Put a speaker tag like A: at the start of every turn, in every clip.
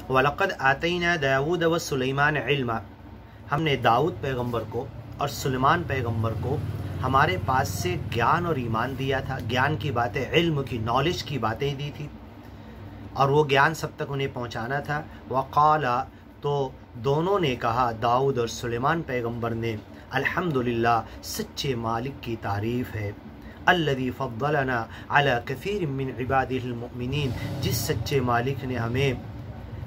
A: وَلَقَدْ آتَيْنَا دَاوُودَ وَسُلَيْمَانَ عِلْمًا، ہم نے داؤد پیغمبر کو اور سلیمان پیغمبر کو ہمارے پاس سے گیان اور ایمان دیا تھا، گیان کی باتیں، علم کی، نالج کی باتیں دی تھی، اور وہ گیان سب تک انہیں پہنچانا تھا۔ وَقَالَ، تو دونوں نے کہا، داؤد اور سلیمان پیغمبر نے، الحمدللہ، سچے مالک کی تعریف ہے، الذی فضلنا علی کثیر من عبادہ المؤمنین، جس سچے مالک نے ہمیں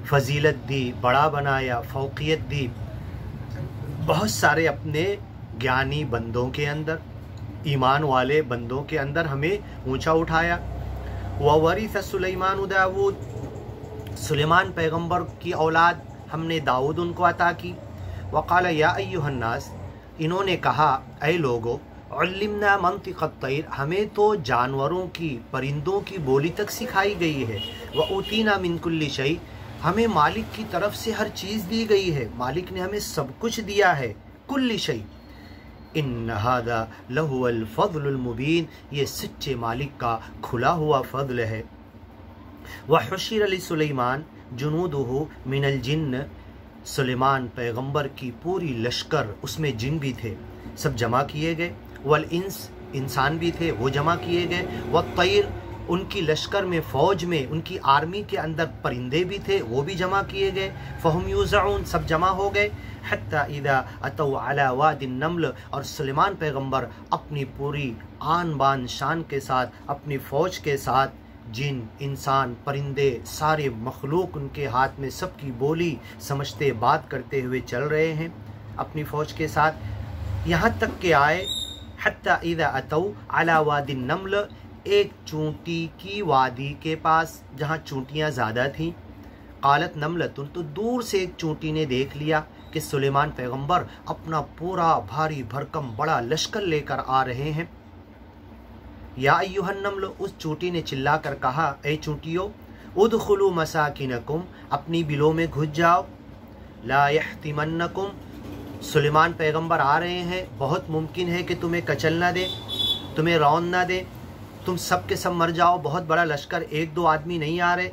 A: فضیلت دی، بڑا بنایا، فوقیت دی بہت سارے اپنے گیانی بندوں کے اندر، ایمان والے بندوں کے اندر ہمیں اونچا اٹھایا۔ وَوَرِثَ سُلَيْمَانُ دَاوُود، سلیمان پیغمبر کی اولاد ہم نے داؤد ان کو عطا کی۔ وقال یا ایھا الناس، انہوں نے کہا، اے لوگو، علمنا منطق الطیر، ہمیں تو جانوروں کی، پرندوں کی بولی تک سکھائی گئی ہے، وَأُوتِینَا مِن كُلِّ شَیْءٍ، ہمیں مالک کی طرف سے ہر چیز دی گئی ہے، مالک نے ہمیں سب کچھ دیا ہے، کل شیء۔ ان ھذا لہو الفضل المبین، یہ سچے مالک کا کھلا ہوا فضل ہے۔ وحشر لسلیمان جنودہ من الجن، سلیمان پیغمبر کی پوری لشکر، اس میں جن بھی تھے، سب جمع کیے گئے، والانس، انسان بھی تھے، وہ جمع کیے گئے، والطیر، ان کی لشکر میں، فوج میں، ان کی آرمی کے اندر پرندے بھی تھے، وہ بھی جمع کیے گئے، فہم یوزعون، سب جمع ہو گئے، حتی اذا اتوا علی واد النمل، اور سلیمان پیغمبر اپنی پوری آن بان شان کے ساتھ، اپنی فوج کے ساتھ، جن، انسان، پرندے، سارے مخلوق ان کے ہاتھ میں، سب کی بولی سمجھتے، بات کرتے ہوئے چل رہے ہیں اپنی فوج کے ساتھ، یہاں تک کہ آئے حتی اذا اتوا علی واد النمل، ایک چونٹی کی وادی کے پاس جہاں چونٹیاں زیادہ تھیں، قالت نملۃ، تو دور سے ایک چونٹی نے دیکھ لیا کہ سلیمان پیغمبر اپنا پورا بھاری بھرکم بڑا لشکر لے کر آ رہے ہیں۔ یا ایھا النمل، اس چونٹی نے چلا کر کہا، اے چونٹیوں، ادخلوا مساکنکم، اپنی بلوں میں گھس جاؤ، لا یحطمنکم، سلیمان پیغمبر آ رہے ہیں، بہت ممکن ہے کہ تمہیں کچل نہ دے، تمہیں رون نہ دے، تم سب کے سب مر جاؤ، بہت بڑا لشکر، ایک دو آدمی نہیں آ رہے۔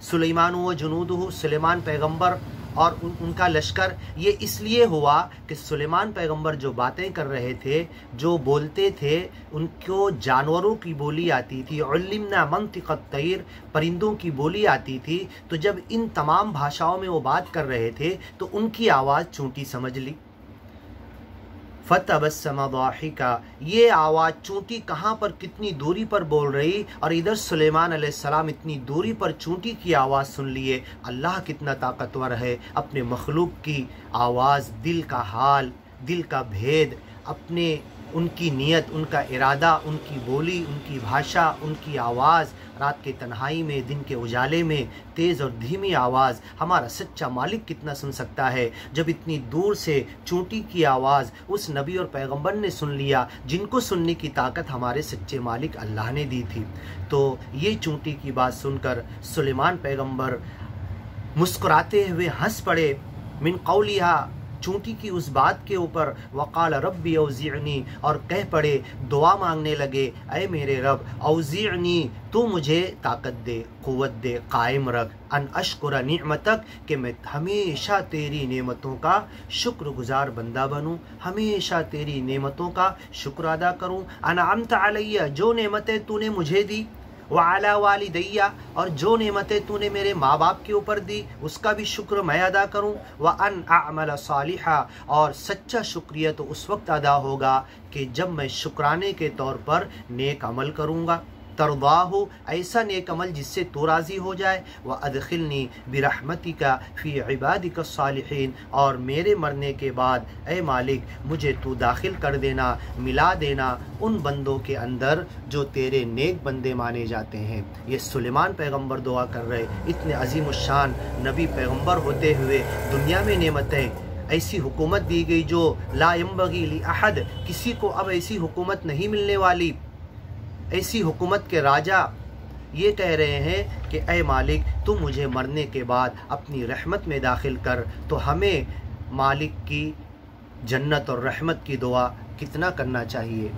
A: سلیمان و جنودہ، سلیمان پیغمبر اور ان کا لشکر، یہ اس لیے ہوا کہ سلیمان پیغمبر جو باتیں کر رہے تھے، جو بولتے تھے، ان کو جانوروں کی بولی آتی تھی، علمنا منطق الطیر، پرندوں کی بولی آتی تھی، تو جب ان تمام بھاشاؤں میں وہ بات کر رہے تھے تو ان کی آواز چونٹی سمجھ لی۔ فتبسم ضاحکا، یہ آواز چونٹی کہاں پر، کتنی دوری پر بول رہی، اور ادھر سلیمان علیہ السلام اتنی دوری پر چونٹی کی آواز سن لیے۔ اللہ کتنا طاقتور ہے، اپنے مخلوق کی آواز، دل کا حال، دل کا بھید، اپنے ان کی نیت، ان کا ارادہ، ان کی بولی، ان کی بھاشا، ان کی آواز، رات کے تنہائی میں، دن کے اجالے میں، تیز اور دھیمی آواز ہمارا سچا مالک کتنا سن سکتا ہے، جب اتنی دور سے چونٹی کی آواز اس نبی اور پیغمبر نے سن لیا، جن کو سننے کی طاقت ہمارے سچے مالک اللہ نے دی تھی۔ تو یہ چونٹی کی بات سن کر سلیمان پیغمبر مسکراتے ہوئے ہنس پڑے، من قولہا، چونٹی کی اس بات کے اوپر، وقال ربی اوزعنی، اور کہہ پڑے، دعا مانگنے لگے، اے میرے رب، اوزعنی، تو مجھے طاقت دے، قوت دے، قائم رکھ، ان اشکر نعمتک، کہ میں ہمیشہ تیری نعمتوں کا شکر گزار بندہ بنوں، ہمیشہ تیری نعمتوں کا شکر ادا کروں، انعمت علی، جو نعمتیں تو نے مجھے دی، وعلی والدیہ، اور جو نعمتیں تو نے میرے ماں باپ کے اوپر دی اس کا بھی شکر میں ادا کروں، وان اعمل صالحا، اور سچا شکریہ تو اس وقت ادا ہوگا کہ جب میں شکرانے کے طور پر نیک عمل کروں گا، ترضاہ، ایسا نیک عمل جس سے تو راضی ہو جائے، وادخلنی برحمتک فی عبادک الصالحین، اور میرے مرنے کے بعد اے مالک مجھے تو داخل کر دینا، ملا دینا ان بندوں کے اندر جو تیرے نیک بندے مانے جاتے ہیں۔ یہ سلیمان پیغمبر دعا کر رہے، اتنے عظیم الشان نبی پیغمبر ہوتے ہوئے دنیا میں نعمتیں، ایسی حکومت دی گئی جو لا ينبغی لأحد، کسی کو اب ایسی حکومت نہیں ملنے والی، ایسی حکومت کے راجہ یہ کہہ رہے ہیں کہ اے مالک تو مجھے مرنے کے بعد اپنی رحمت میں داخل کر، تو ہمیں مالک کی جنت اور رحمت کی دعا کتنا کرنا چاہیے۔